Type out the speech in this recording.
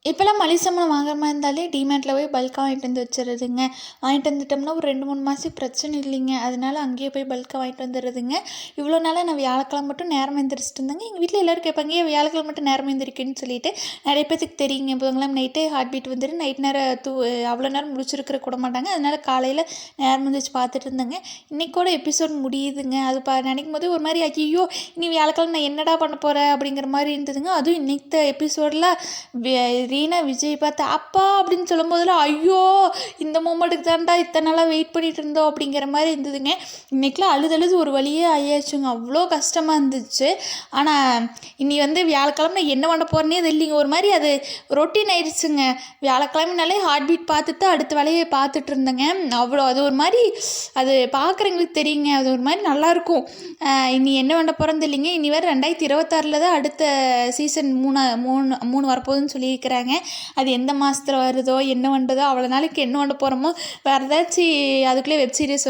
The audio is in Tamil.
இப்போலாம் மளிகை சாமான் வாங்குற மாதிரி இருந்தாலே டிமார்ட்டில் போய் பல்காக வாங்கிட்டு வந்து வச்சுருதுங்க. வாங்கிட்டு வந்துட்டோம்னா ஒரு 2, 3 மாதம் பிரச்சனை இல்லைங்க. அதனால அங்கேயே போய் பல்காக வாங்கிட்டு வந்துடுறதுங்க. இவ்வளோ நாளாக நான் வியாழக்கிழமை மட்டும் நேரமாக எந்திரிச்சிட்டு இருந்தேங்க. எங்கள் வீட்டில் எல்லோரும் கேட்பாங்க, ஏன் வியாழக்கிழமை மட்டும் நேரமாக எந்திரிக்கேன்னு சொல்லிட்டு. நிறைய பேத்துக்கு தெரியுங்க, புதன்கிழமை நைட்டே ஹார்ட் பீட் வந்துட்டு நைட் நேரம் அவ்வளோ நேரம் முடிச்சிருக்கிற கூட மாட்டாங்க. அதனால காலையில் நேரம் வந்துச்சு பார்த்துட்டு இருந்தேங்க. இன்றைக்கி கூட எபிசோட் முடியுதுங்க. அது நினைக்கும் போது ஒரு மாதிரி ஐயோ இனி வியாழக்கிழமை நான் என்னடா பண்ண போகிறேன் அப்படிங்கிற மாதிரி இருந்ததுங்க. அதுவும் இன்னைக்கு எபிசோடில் ரீனா விஜய் பார்த்து அப்பா அப்படின்னு சொல்லும் போதெல்லாம் ஐயோ இந்த மூமெண்ட்டுக்கு தான்டா இத்தனை நாளாக வெயிட் பண்ணிட்டு இருந்தோம் அப்படிங்கிற மாதிரி இருந்ததுங்க. இன்றைக்கெலாம் அழுது ஒரு வழியே ஆயாச்சுங்க. அவ்வளோ கஷ்டமாக இருந்துச்சு. ஆனால் இனி வியாழக்கிழமை என்ன பண்ண போகிறேன்னே இல்லைங்க. ஒரு மாதிரி அது ரொட்டீன் ஆயிடுச்சுங்க. வியாழக்கிழமைனாலே ஹார்ட் பீட் பார்த்துட்டு அடுத்த வேலையை பார்த்துட்டு இருந்தேங்க. அவ்வளோ அது ஒரு மாதிரி அது பார்க்குறவங்களுக்கு தெரியுங்க. அது ஒரு மாதிரி நல்லாயிருக்கும். இனி என்ன பண்ண போகிறேன்னு இல்லைங்க. இனி வேறு 2026 தான் அடுத்த சீசன் 3 வரப்போகுதுன்னு சொல்லியிருக்கிறாங்க. அது எந்த மாதத்தில் வருதோ என்ன பண்ணுறதோ அவ்வளோ நாளைக்கு என்ன பண்ண போகிறோமோ வேறு ஏதாச்சும் அதுக்குள்ளே வெப் சீரிஸ்